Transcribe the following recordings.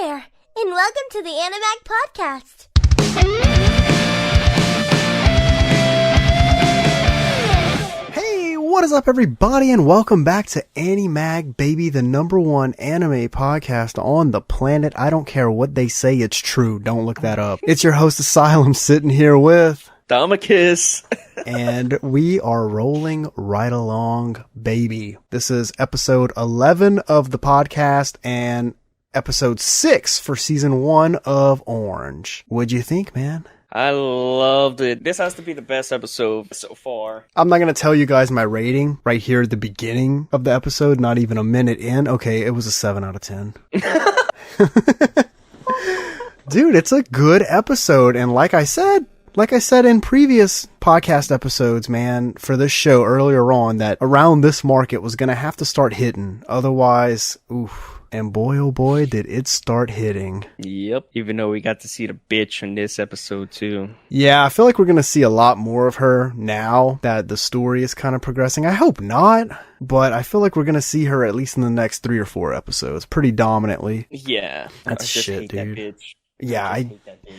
there, and welcome to the Animag podcast. Hey, what is up everybody, and welcome back to Animag, baby, the #1 anime podcast on the planet. I don't care what they say, it's true. Don't look that up. It's your host Asylum sitting here with... Damacus. And we are rolling right along, baby. This is episode 11 of the podcast and episode 6 for season 1 of Orange. What'd you think, man? I loved it. This has to be the best episode so far. I'm not going to tell you guys my rating right here at the beginning of the episode, not even a minute in. Okay, it was a 7 out of 10. Dude, it's a good episode, and like I said in previous podcast episodes, man, for this show earlier on, that around this mark it was going to have to start hitting. Otherwise, oof. And boy, oh boy, did it start hitting. Yep. Even though we got to see the bitch in this episode, too. Yeah, I feel like we're going to see a lot more of her now that the story is kind of progressing. I hope not, but I feel like we're going to see her at least in the next 3 or 4 episodes pretty dominantly. Yeah. That's shit, dude. That bitch. Yeah, I hate that bitch.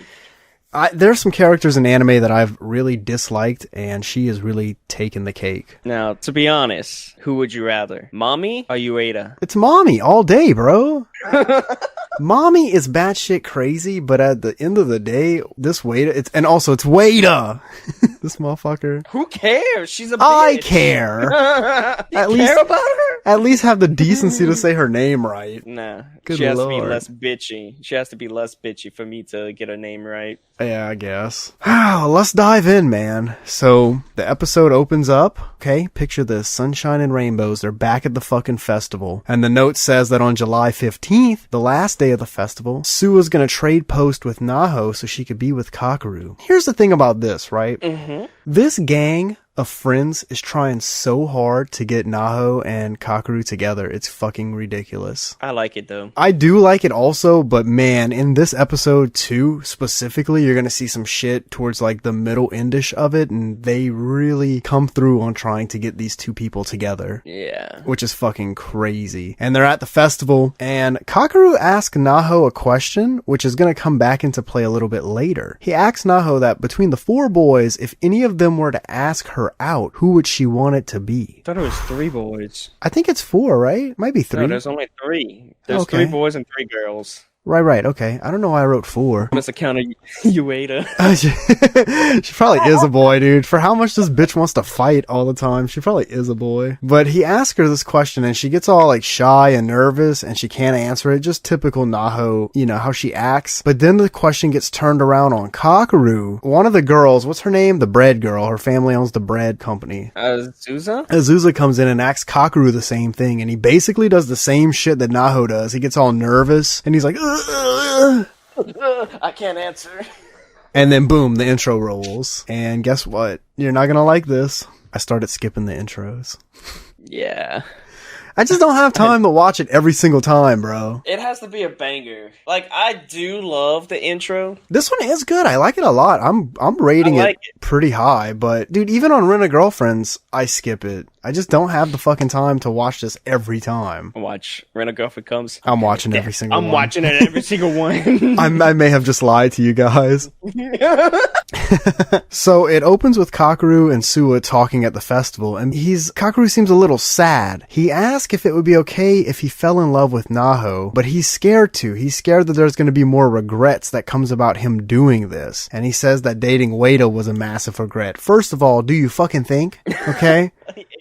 There's some characters in anime that I've really disliked, and she is really taking the cake. Now, to be honest, who would you rather? Mommy or Ueda? It's Mommy all day, bro. Mommy is batshit crazy, but at the end of the day, this Ueda, it's Ueda. This motherfucker. Who cares? She's a bitch. I care. You care about her? At least have the decency to say her name right. Nah. Good she has Lord. to be less bitchy. She has to be less bitchy for me to get her name right. Yeah, I guess. Let's dive in, man. So, the episode opens up. Okay, picture this. Sunshine and rainbows. They're back at the fucking festival. And the note says that on July 15th, the last day of the festival, Souah's gonna trade post with Naho so she could be with Kakeru. Here's the thing about this, right? Mm-hmm. This gang of friends is trying so hard to get Naho and Kakeru together. It's fucking ridiculous. I like it, though. I do like it also, but man, in this episode too, specifically, you're gonna see some shit towards like the middle endish of it, and they really come through on trying to get these two people together. Yeah. Which is fucking crazy. And they're at the festival, and Kakeru asks Naho a question, which is gonna come back into play a little bit later. He asks Naho that between the 4 boys, if any of them were to ask her out, who would she want it to be? I thought it was 3 boys. I think it's 4, right? Might be 3. No, there's only 3. There's Okay. 3 boys and 3 girls. Right, okay. I don't know why I wrote 4. Must account of Ueda. She probably is a boy, dude. For how much this bitch wants to fight all the time, she probably is a boy. But he asks her this question, and she gets all like shy and nervous, and she can't answer it. Just typical Naho, you know, how she acts. But then the question gets turned around on Kakeru. One of the girls, what's her name? The bread girl. Her family owns the bread company. Souah? Azusa comes in and asks Kakeru the same thing, and he basically does the same shit that Naho does. He gets all nervous, and he's like, I can't answer. And then boom, the intro rolls. And guess what? You're not gonna like this. I started skipping the intros. Yeah. I just don't have time to watch it every single time, bro. It has to be a banger. Like, I do love the intro. This one is good. I like it a lot. I'm rating it pretty high, but dude, even on Rent a Girlfriends, I skip it. I just don't have the fucking time to watch this every time. Watch Rent a Girlfriend Comes. I'm watching every single one. I'm watching it every single one. I may have just lied to you guys. So it opens with Kakeru and Souah talking at the festival, and Kakeru seems a little sad. He asks if it would be okay if he fell in love with Naho, but he's scared to. He's scared that there's going to be more regrets that comes about him doing this. And he says that dating Ueda was a massive regret. First of all, do you fucking think? Okay?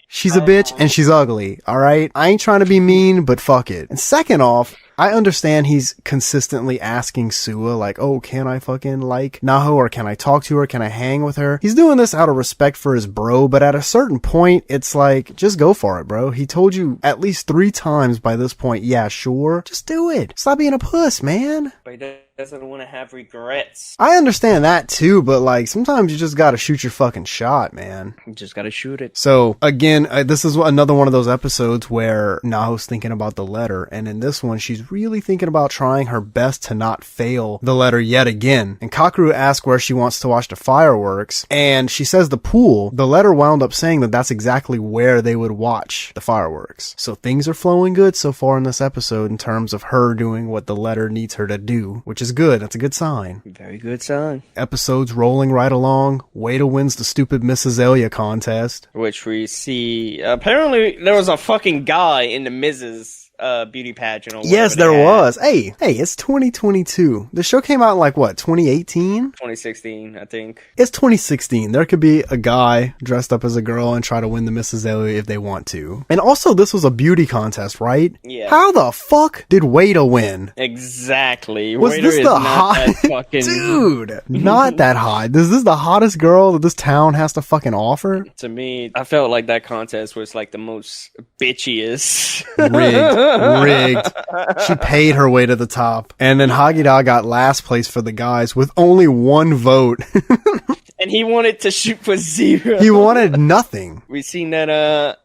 She's a bitch and she's ugly, alright? I ain't trying to be mean, but fuck it. And second off, I understand he's consistently asking Souah, like, oh, can I fucking like Naho, or can I talk to her? Can I hang with her? He's doing this out of respect for his bro, but at a certain point, it's like, just go for it, bro. He told you at least 3 times by this point, yeah, sure. Just do it. Stop being a puss, man. But he doesn't want to have regrets. I understand that too, but like, sometimes you just gotta shoot your fucking shot, man. You just gotta shoot it. So, again, this is another one of those episodes where Naho's thinking about the letter, and in this one, she's really thinking about trying her best to not fail the letter yet again. And Kakeru asks where she wants to watch the fireworks, and she says the pool. The letter wound up saying that that's exactly where they would watch the fireworks. So things are flowing good so far in this episode in terms of her doing what the letter needs her to do, which is good. That's a good sign. Very good sign. Episode's rolling right along. Wada wins the stupid Mrs. Elia contest. Which we see, apparently there was a fucking guy in the Mrs. Beauty pageant. Or yes, there was. Hey, it's 2022. The show came out in like what, 2018? 2016, I think. It's 2016. There could be a guy dressed up as a girl and try to win the Mrs. Elia if they want to. And also, this was a beauty contest, right? Yeah. How the fuck did Wada win? Exactly. Was Waiter this is the not hot that fucking... dude? Not that hot. Is this the hottest girl that this town has to fucking offer? To me, I felt like that contest was like the most bitchiest. Rigged. She paid her way to the top. And then Hagida got last place for the guys with only one vote. And he wanted to shoot for 0. He wanted nothing. We seen that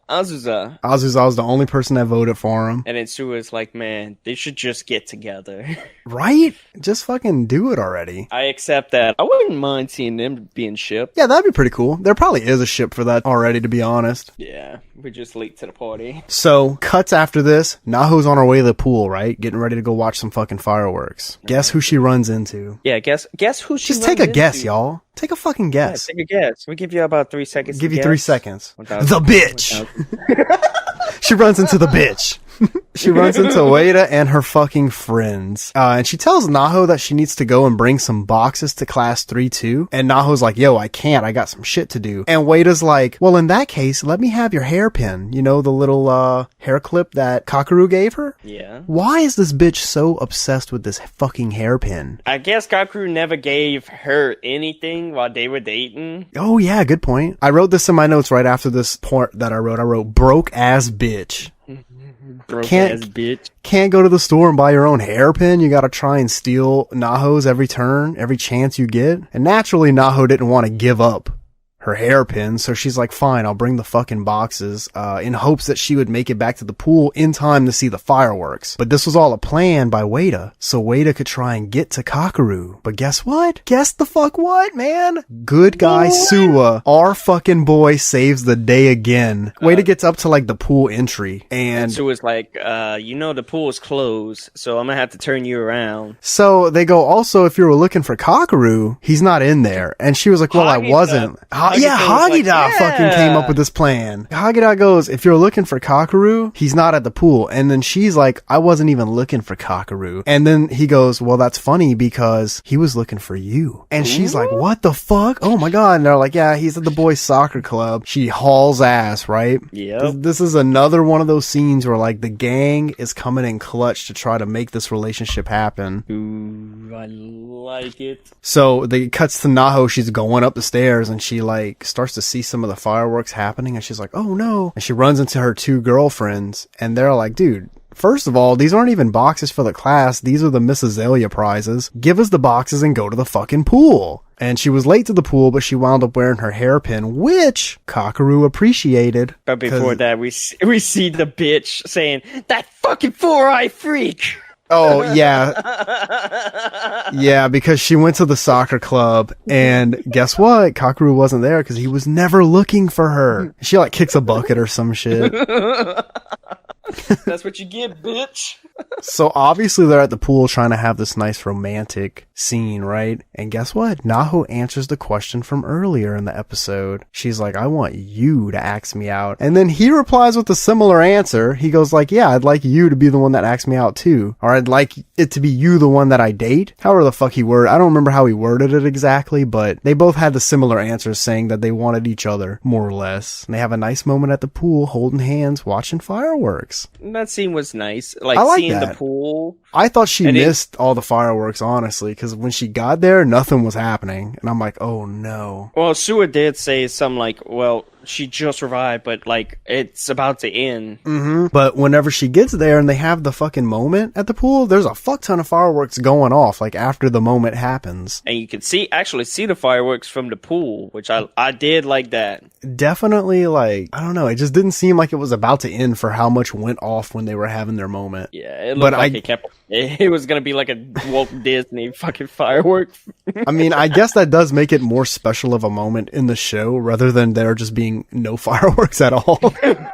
Azusa was the only person that voted for him. and then Souah's like, man, they should just get together. Right? Just fucking do it already. I accept that. I wouldn't mind seeing them being shipped. Yeah, that'd be pretty cool. There probably is a ship for that already, to be honest. Yeah, we're just late to the party. So, cuts after this, Naho's on her way to the pool, right? Getting ready to go watch some fucking fireworks. Guess who she runs into? Yeah, guess who she Just take a runs guess, into? y'all. Take a fucking guess. Yeah, take a guess. We give you about 3 seconds. Give to you guess. 3 seconds. 1,000. The bitch! She runs into the bitch. She runs into Wada and her fucking friends. And she tells Naho that she needs to go and bring some boxes to class 3-2. And Naho's like, yo, I can't. I got some shit to do. And Wada's like, well, in that case, let me have your hairpin. You know, the little hair clip that Kakeru gave her? Yeah. Why is this bitch so obsessed with this fucking hairpin? I guess Kakeru never gave her anything while they were dating. Oh, yeah, good point. I wrote this in my notes right after this part that I wrote. I wrote, broke ass bitch. Broke Can't- ass bitch. Can't go to the store and buy your own hairpin. You gotta try and steal Naho's every turn, every chance you get. And naturally, Naho didn't want to give up her hairpin, so she's like, fine, I'll bring the fucking boxes, in hopes that she would make it back to the pool in time to see the fireworks. But this was all a plan by Wada, so Wada could try and get to Kakeru. But guess what? Guess the fuck what, man? Good guy Souah, our fucking boy, saves the day again. Wada gets up to like the pool entry, and Souah's like, you know the pool is closed, so I'm gonna have to turn you around. so they go, also, if you were looking for Kakeru, he's not in there. And she was like, well, I Hagida. wasn't. Yeah, was like, Hagida fucking came up with this plan. Hagida goes, if you're looking for Kakeru, he's not at the pool. And then she's like, I wasn't even looking for Kakeru. And then he goes, well, that's funny because he was looking for you. And she's like, what the fuck? Oh my god. And they're like, yeah, he's at the boys soccer club. She hauls ass, right? Yep. This is another one of those scenes where like the gang is coming in clutch to try to make this relationship happen. Ooh, I like it. So they cuts to Naho. She's going up the stairs and she like starts to see some of the fireworks happening and she's like, oh no. And she runs into her 2 girlfriends and they're like, dude, first of all, these aren't even boxes for the class. These are the Mrs. Elia prizes. Give us the boxes and go to the fucking pool. And she was late to the pool, but she wound up wearing her hairpin, which Kakeru appreciated. But before that, we see the bitch saying, that fucking 4-eye freak! Oh, yeah. Yeah, because she went to the soccer club, and guess what? Kakeru wasn't there because he was never looking for her. She, like, kicks a bucket or some shit. That's what you get, bitch. So obviously they're at the pool trying to have this nice romantic scene, right? And guess what? Naho answers the question from earlier in the episode. She's like, I want you to ask me out. And then he replies with a similar answer. He goes like, yeah, I'd like you to be the one that asks me out too. Or I'd like it to be you the one that I date. However the fuck he worded. I don't remember how he worded it exactly, but they both had the similar answers saying that they wanted each other, more or less. And they have a nice moment at the pool, holding hands, watching fireworks. That scene was nice. Like, I like seeing that. the pool. I thought she And missed all the fireworks, honestly, because when she got there, nothing was happening. And I'm like, oh no. Well, Souah did say something like, well, she just revived, but, like, it's about to end. Mm-hmm. But whenever she gets there and they have the fucking moment at the pool, there's a fuck ton of fireworks going off, like, after the moment happens. And you can actually see the fireworks from the pool, which I did like that. Definitely, like, I don't know, it just didn't seem like it was about to end for how much went off when they were having their moment. Yeah, it looked like it kept It was gonna be like a Walt Disney fucking fireworks. I mean, I guess that does make it more special of a moment in the show rather than there just being no fireworks at all.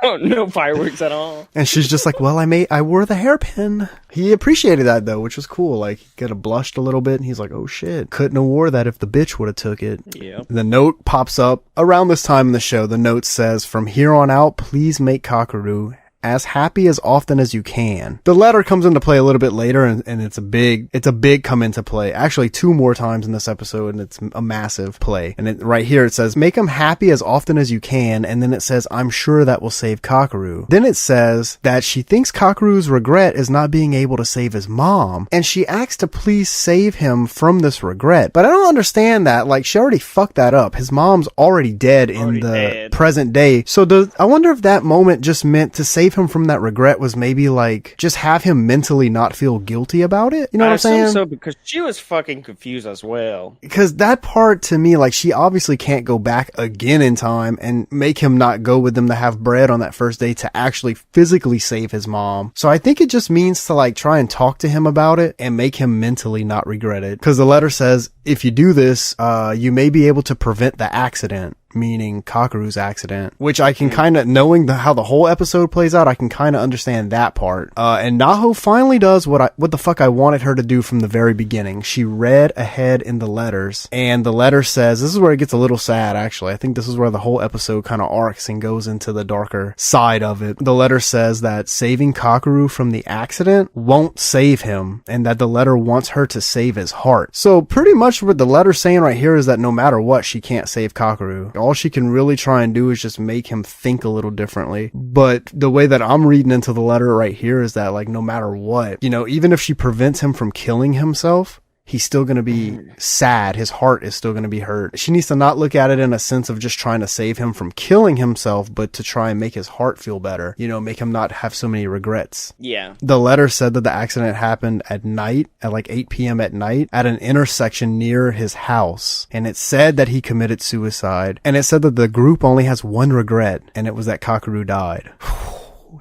No fireworks at all. And she's just like, well, I wore the hairpin. He appreciated that though, which was cool. Like, he could have blushed a little bit and he's like, oh shit, couldn't have wore that if the bitch would have took it. Yeah. The note pops up around this time in the show. The note says, from here on out, please make Kakeru as happy as often as you can. The letter comes into play a little bit later and it's a big come into play. Actually, 2 more times in this episode and it's a massive play. And right here it says, make him happy as often as you can. And then it says, I'm sure that will save Kakeru. Then it says that she thinks Kakeru's regret is not being able to save his mom. And she asks to please save him from this regret. But I don't understand that. Like, she already fucked that up. His mom's already dead in the present day. So I wonder if that moment just meant to save him from that regret was maybe like just have him mentally not feel guilty about it. You know what I'm saying? So because she was fucking confused as well. Because that part to me, like, she obviously can't go back again in time and make him not go with them to have bread on that first day to actually physically save his mom. So I think it just means to like try and talk to him about it and make him mentally not regret it. Because the letter says, if you do this, you may be able to prevent the accident. Meaning Kakeru's accident, which I can kind of, knowing how the whole episode plays out, I can kind of understand that part. And Naho finally does what the fuck I wanted her to do from the very beginning. She read ahead in the letters, and the letter says, this is where it gets a little sad, actually. I think this is where the whole episode kind of arcs and goes into the darker side of it. The letter says that saving Kakeru from the accident won't save him, and that the letter wants her to save his heart. So pretty much what the letter's saying right here is that no matter what, she can't save Kakeru. All she can really try and do is just make him think a little differently. But the way that I'm reading into the letter right here is that, like, no matter what, you know, even if she prevents him from killing himself, he's still going to be sad. His heart is still going to be hurt. She needs to not look at it in a sense of just trying to save him from killing himself, but to try and make his heart feel better. You know, make him not have so many regrets. Yeah. The letter said that the accident happened at night, at like 8 p.m. at night, at an intersection near his house. And it said that he committed suicide. And it said that the group only has one regret, and it was that Kakeru died.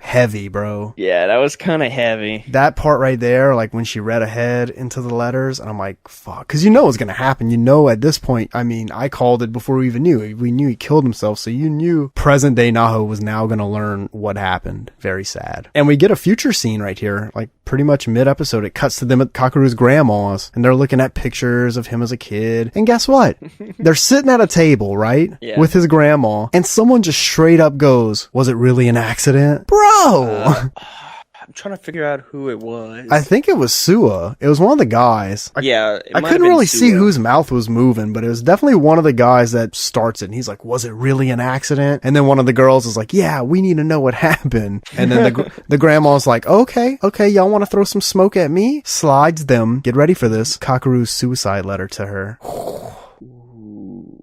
Heavy, bro. Yeah, that was kind of heavy. That part right there, like when she read ahead into the letters, and I'm like, fuck. Because you know what's going to happen. You know at this point, I mean, I called it before we even knew. We knew he killed himself, so you knew present day Naho was now going to learn what happened. Very sad. And we get a future scene right here, like pretty much mid-episode. It cuts to them at Kakeru's grandma's, and they're looking at pictures of him as a kid. And guess what? They're sitting at a table, right? Yeah. With his grandma, and someone just straight up goes, was it really an accident? Bro! I'm trying to figure out who it was. I think it was Souah. It was one of the guys. I couldn't really see whose mouth was moving, but it was definitely one of the guys that starts it. And he's like, was it really an accident? And then one of the girls is like, yeah, we need to know what happened. And then the grandma's like, okay, y'all want to throw some smoke at me? Slides them, get ready for this, Kakeru's suicide letter to her.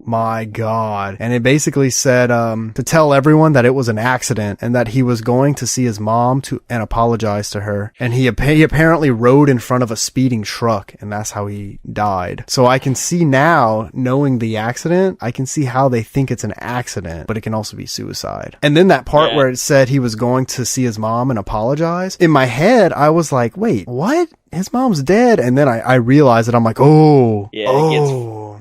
My God. And it basically said to tell everyone that it was an accident and that he was going to see his mom and apologize to her. And he apparently rode in front of a speeding truck, and that's how he died. So I can see now, knowing the accident, I can see how they think it's an accident, but it can also be suicide. And then that part where it said he was going to see his mom and apologize, in my head, I was like, wait, what? His mom's dead. And then I realized it. I'm like,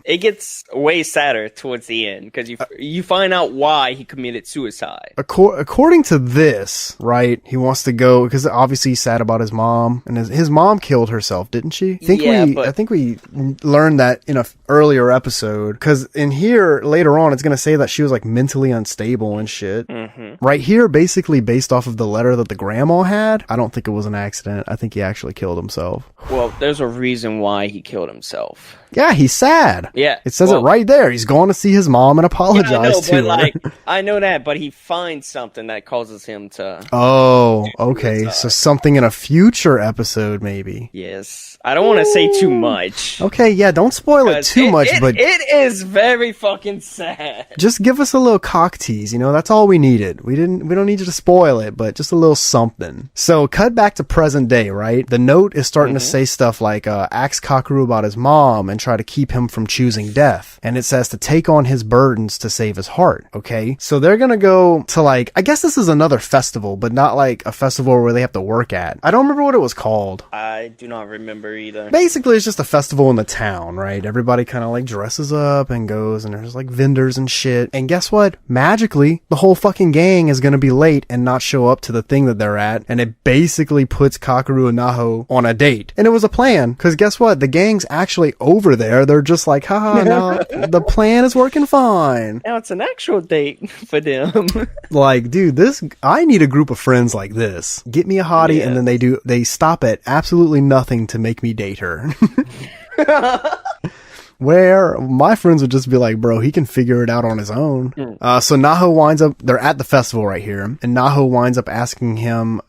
it gets way sadder towards the end because you find out why he committed suicide. According to this, right, he wants to go because obviously he's sad about his mom, and his mom killed herself, didn't she? I think we learned that in an earlier episode, because in here later on it's going to say that she was like mentally unstable and shit. Mm-hmm. Right here, basically based off of the letter that the grandma had, I don't think it was an accident. I think he actually killed himself. Well, there's a reason why he killed himself. Yeah, he's sad. Yeah. It says it right there. He's going to see his mom and apologize to her. I know that, but he finds something that causes him to... Oh, okay. So something in a future episode, maybe. Yes. I don't want to say too much. Okay, yeah, don't spoil it too much, but... It is very fucking sad. Just give us a little cock tease, you know? That's all we needed. We don't need you to spoil it, but just a little something. So, cut back to present day, right? The note is starting to say stuff like, ask Kakeru about his mom and try to keep him from choosing death. And it says to take on his burdens to save his heart. Okay. So they're gonna go to like, I guess this is another festival, but not like a festival where they have to work at. I don't remember what it was called. I do not remember either. Basically, it's just a festival in the town, right? Everybody kind of like dresses up and goes, and there's like vendors and shit. And guess what? Magically, the whole fucking gang is gonna be late and not show up to the thing that they're at. And it basically puts Kakeru and Naho on a date. And it was a plan, because guess what? The gang's actually over there. They're just like, haha, no, the plan is working fine. Now it's an actual date for them. Like, dude, I need a group of friends like this. Get me a hottie, and then they stop at absolutely nothing to make me date her. Where my friends would just be like, bro, he can figure it out on his own. So Naho winds up, they're at the festival right here, and Naho winds up asking him,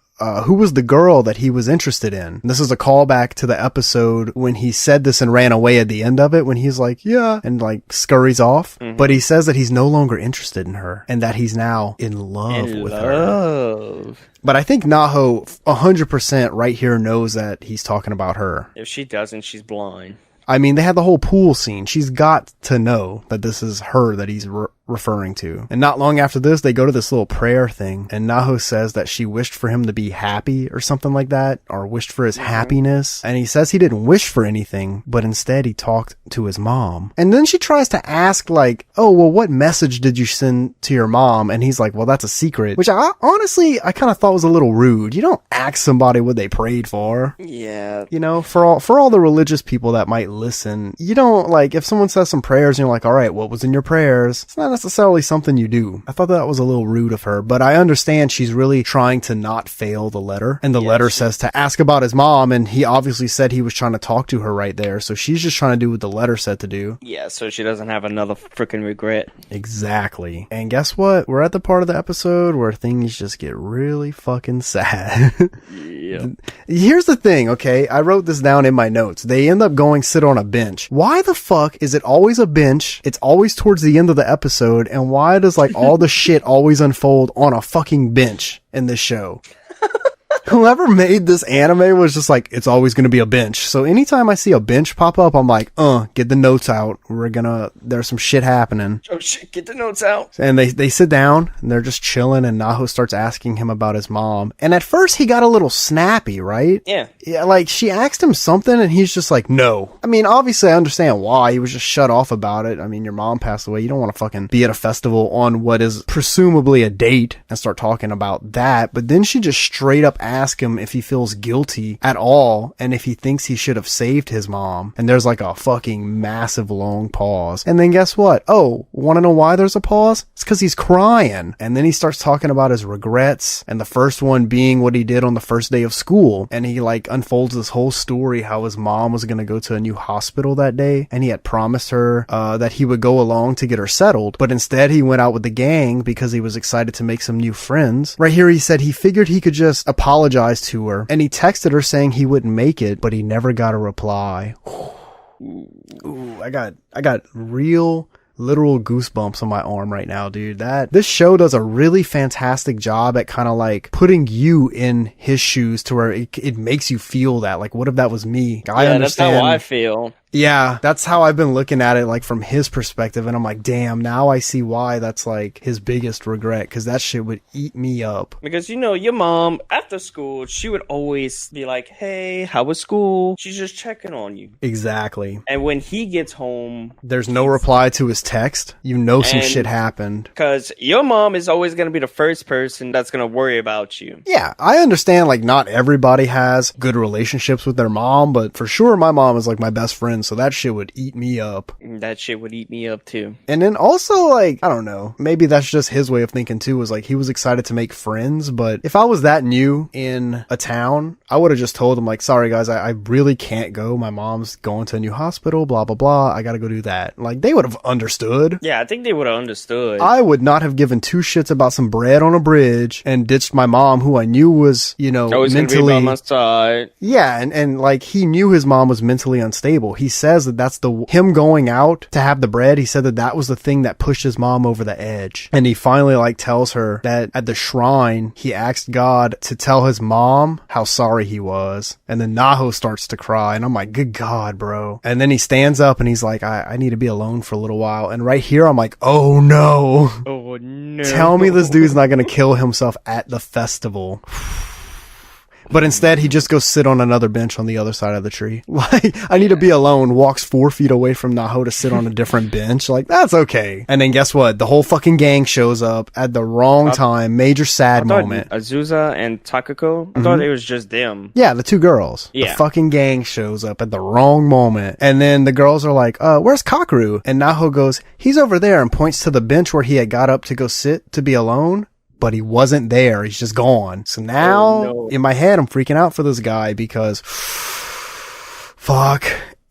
who was the girl that he was interested in. This is a callback to the episode when he said this and ran away at the end of it, when he's like, yeah, and like scurries off. But he says that he's no longer interested in her and that he's now in love with her. But I think Naho 100% right here knows that he's talking about her. If she doesn't, she's blind. I mean, they had the whole pool scene. She's got to know that this is her that he's referring to. And not long after this, they go to this little prayer thing, and Naho says that she wished for him to be happy or something like that, or wished for his happiness. And he says he didn't wish for anything, but instead he talked to his mom. And then she tries to ask like, oh, well, what message did you send to your mom? And he's like, well, that's a secret, which I honestly kind of thought was a little rude. You don't ask somebody what they prayed for. Yeah. You know, for all the religious people that might listen, you don't, like, if someone says some prayers and you're like, all right, what was in your prayers? It's not necessarily something you do. I thought that was a little rude of her, but I understand she's really trying to not fail the letter. And the letter says to ask about his mom, and he obviously said he was trying to talk to her right there. So she's just trying to do what the letter said to do. Yeah, so she doesn't have another freaking regret. Exactly. And guess what? We're at the part of the episode where things just get really fucking sad. Yeah. Here's the thing, okay? I wrote this down in my notes. They end up going sit on a bench. Why the fuck is it always a bench? It's always towards the end of the episode. And why does like all the shit always unfold on a fucking bench in this show? Whoever made this anime was just like, it's always going to be a bench. So anytime I see a bench pop up, I'm like, get the notes out. There's some shit happening. Oh shit, get the notes out. And they sit down and they're just chilling, and Naho starts asking him about his mom. And at first he got a little snappy, right? Yeah. Yeah, like she asked him something and he's just like, no. I mean, obviously I understand why. He was just shut off about it. I mean, your mom passed away. You don't want to fucking be at a festival on what is presumably a date and start talking about that. But then she just straight up ask him if he feels guilty at all and if he thinks he should have saved his mom. And there's like a fucking massive long pause. And then guess what? Oh, want to know why there's a pause? It's because he's crying. And then he starts talking about his regrets, and the first one being what he did on the first day of school. And he like unfolds this whole story how his mom was going to go to a new hospital that day, and he had promised her that he would go along to get her settled, but instead he went out with the gang because he was excited to make some new friends. Right here he said he figured he could just apologize to her, and he texted her saying he wouldn't make it, but he never got a reply. Ooh, I got real literal goosebumps on my arm right now, dude. This show does a really fantastic job at kind of like putting you in his shoes to where it makes you feel that, like, what if that was me? I understand. That's how I feel. Yeah, that's how I've been looking at it, like from his perspective, and I'm like, damn, now I see why that's like his biggest regret, because that shit would eat me up. Because, you know, your mom, after school, she would always be like, hey, how was school? She's just checking on you. Exactly. And when he gets home, there's no reply to his text. You know some shit happened. Because your mom is always going to be the first person that's going to worry about you. Yeah, I understand, like, not everybody has good relationships with their mom, but for sure my mom is like my best friend. So that shit would eat me up. That shit would eat me up too. And then also, like, I don't know, maybe that's just his way of thinking too, was like he was excited to make friends. But if I was that new in a town, I would have just told him like, sorry guys, I really can't go. My mom's going to a new hospital, blah, blah, blah. I gotta go do that. Like, they would have understood. Yeah, I think they would have understood. I would not have given two shits about some bread on a bridge and ditched my mom, who I knew was, you know, always mentally gonna be by my side. Yeah, and like he knew his mom was mentally unstable. He he says that that's him going out to have the bread. He said that was the thing that pushed his mom over the edge. And he finally like tells her that at the shrine, he asked God to tell his mom how sorry he was. And then Naho starts to cry. And I'm like, good God, bro. And then he stands up and he's like, I need to be alone for a little while. And right here, I'm like, oh no. Oh no. Tell me this dude's not going to kill himself at the festival. But instead, he just goes sit on another bench on the other side of the tree. Like, I need to be alone, walks 4 feet away from Naho to sit on a different bench. Like, that's okay. And then guess what? The whole fucking gang shows up at the wrong time. Major sad moment. Azusa and Takako, I thought it was just them. Yeah, the 2 girls. Yeah. The fucking gang shows up at the wrong moment. And then the girls are like, where's Kakeru? And Naho goes, he's over there, and points to the bench where he had got up to go sit to be alone. But he wasn't there. He's just gone. So now, in my head, I'm freaking out for this guy because, fuck.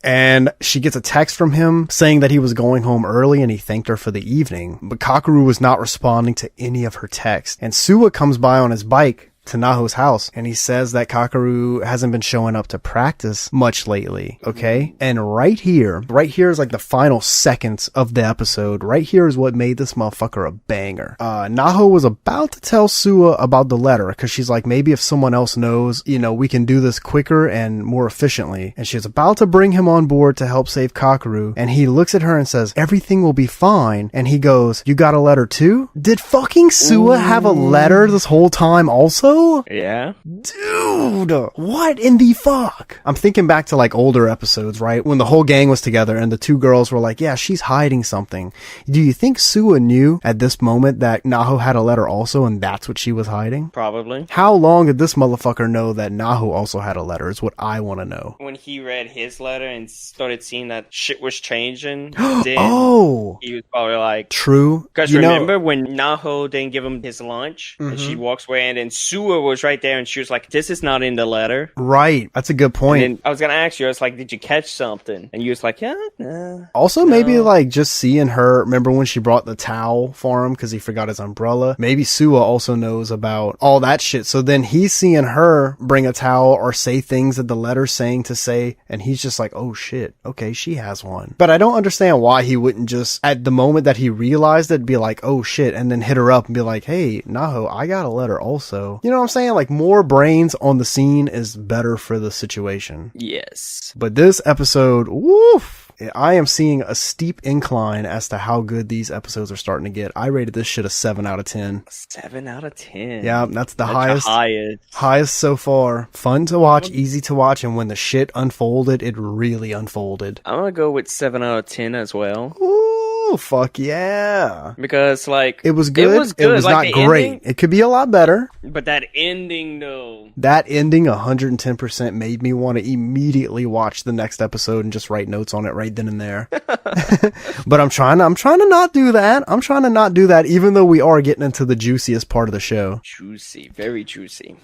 And she gets a text from him saying that he was going home early and he thanked her for the evening. But Kakeru was not responding to any of her texts. And Souah comes by on his bike to Naho's house, and he says that Kakeru hasn't been showing up to practice much lately, okay? And right here is like the final seconds of the episode. Right here is what made this motherfucker a banger. Naho was about to tell Souah about the letter, because she's like, maybe if someone else knows, we can do this quicker and more efficiently. And she's about to bring him on board to help save Kakeru, and he looks at her and says, everything will be fine. And he goes, you got a letter too? Did fucking Souah have a letter this whole time also? Yeah. Dude, what in the fuck? I'm thinking back to like older episodes, right? When the whole gang was together and the 2 girls were like, yeah, she's hiding something. Do you think Souah knew at this moment that Naho had a letter also and that's what she was hiding? Probably. How long did this motherfucker know that Naho also had a letter is what I want to know. When he read his letter and started seeing that shit was changing, oh, he was probably like... True. Because remember when Naho didn't give him his lunch and she walks away and then Souah was right there and she was like, this is not in the letter. Right. That's a good point. And then I was going to ask you, I was like, did you catch something? And you was like, yeah, nah. Also, maybe like just seeing her, remember when she brought the towel for him because he forgot his umbrella? Maybe Souah also knows about all that shit. So then he's seeing her bring a towel or say things that the letter's saying to say, and he's just like, oh shit, okay, she has one. But I don't understand why he wouldn't just, at the moment that he realized it, be like, oh shit, and then hit her up and be like, hey, Naho, I got a letter also. You know what I'm saying? Like, more brains on the scene is better for the situation. Yes. But this episode, woof, I am seeing a steep incline as to how good these episodes are starting to get. I rated this shit a 7 out of 10. 7 out of 10. Yeah, that's the highest so far. Fun to watch, easy to watch, and when the shit unfolded, it really unfolded. I'm gonna go with 7 out of 10 as well. Ooh, fuck yeah. Because, like... It was good. It was like, not great. Ending, it could be a lot better. But that ending, though... That ending, 110%, made me want to immediately watch the next episode and just write notes on it right then and there. But I'm trying to not do that. I'm trying to not do that, even though we are getting into the juiciest part of the show. Juicy. Very juicy.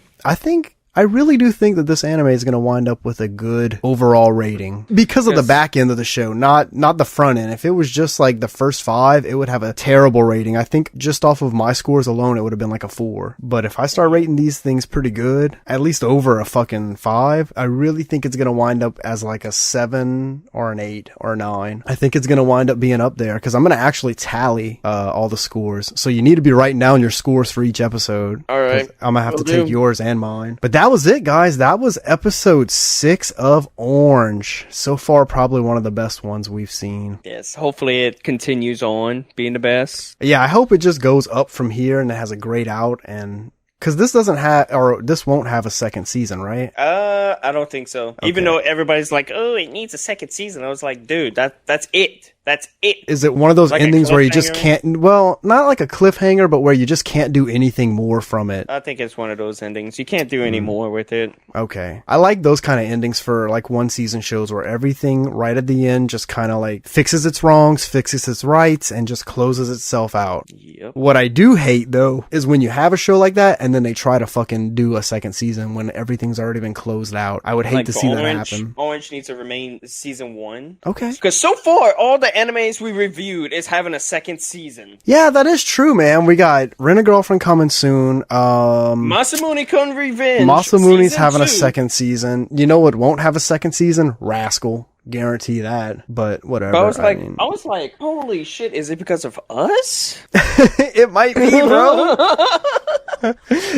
I really do think that this anime is going to wind up with a good overall rating because of the back end of the show, not the front end. If it was just like the first 5, it would have a terrible rating. I think just off of my scores alone, it would have been like a 4. But if I start rating these things pretty good, at least over a fucking 5, I really think it's going to wind up as like a 7 or an 8 or a 9. I think it's going to wind up being up there because I'm going to actually tally all the scores. So you need to be writing down your scores for each episode. All right. I'm going to have to take yours and mine. But that was it, guys. That was episode 6 of Orange. So far, probably one of the best ones we've seen. Yes, hopefully it continues on being the best. Yeah, I hope it just goes up from here and it has a great out, and because this this won't have a second season, right? I don't think so. Okay. Even though everybody's like, oh, it needs a second season. I was like, dude, that's it. That's it. Is it one of those like endings where you just can't, well, not like a cliffhanger, but where you just can't do anything more from it? I think it's one of those endings. You can't do any more with it. Okay. I like those kind of endings for like one season shows where everything right at the end just kind of like fixes its wrongs, fixes its rights, and just closes itself out. Yep. What I do hate though is when you have a show like that and then they try to fucking do a second season when everything's already been closed out. I would hate to see that happen. Orange needs to remain season 1. Okay. Because so far, all the animes we reviewed is having a second season. Yeah, that is true, man. We got Rent a Girlfriend coming soon. Masamune-kun Revenge. Masamune's having a second season. You know what won't have a second season? Rascal. guarantee that, but whatever. But I mean, was like, holy shit, is it because of us? it might be, bro.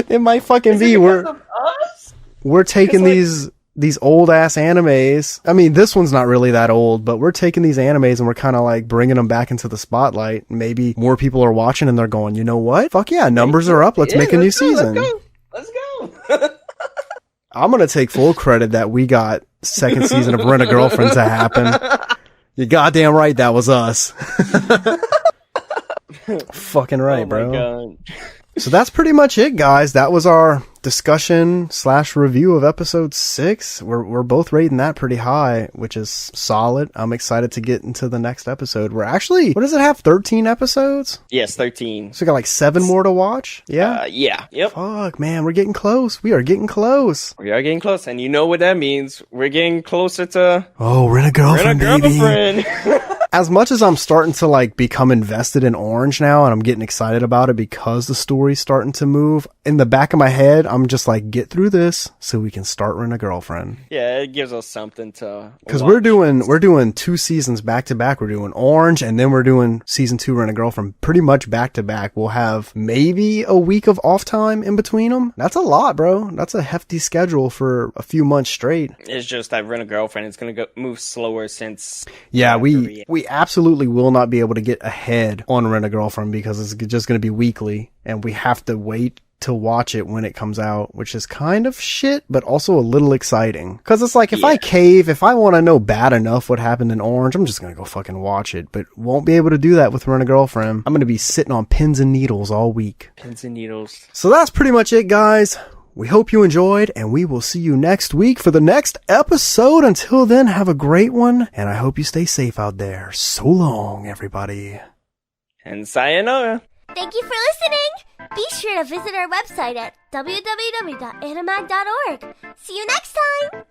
It might fucking be. We're taking these old ass animes. I mean, this one's not really that old, but we're taking these animes and we're kind of like bringing them back into the spotlight. Maybe more people are watching and they're going, you know what? Fuck yeah, numbers are up. Let's make a new season. Let's go. I'm gonna take full credit that we got second season of Rent a Girlfriend to happen. You're goddamn right, that was us. Fucking right, bro. God. So that's pretty much it, guys. That was our discussion / review of episode 6. We're both rating that pretty high, which is solid. I'm excited to get into the next episode. We're actually, what does it have? 13 episodes? Yes, 13. So we got like 7 more to watch? Yeah? Yeah. Yep. Fuck, man. We're getting close. We are getting close. We are getting close. And you know what that means. We're getting closer to... Oh, Rent a Girlfriend, baby. As much as I'm starting to like become invested in Orange now and I'm getting excited about it because the story's starting to move, in the back of my head, I'm just like, get through this so we can start Rent a Girlfriend. Yeah, it gives us something to because we're doing 2 seasons back to back. We're doing Orange and then we're doing season 2 Rent a Girlfriend pretty much back to back. We'll have maybe a week of off time in between them. That's a lot, bro. That's a hefty schedule for a few months straight. It's just that Rent a Girlfriend is going to move slower since... Yeah, we absolutely will not be able to get ahead on Rent a Girlfriend because it's just going to be weekly and we have to wait to watch it when it comes out, which is kind of shit, but also a little exciting. Because it's like, if I cave, if I want to know bad enough what happened in Orange, I'm just going to go fucking watch it, but won't be able to do that with Rent a Girlfriend. I'm going to be sitting on pins and needles all week. Pins and needles. So that's pretty much it, guys. We hope you enjoyed, and we will see you next week for the next episode. Until then, have a great one, and I hope you stay safe out there. So long, everybody. And sayonara. Thank you for listening. Be sure to visit our website at www.animag.org. See you next time.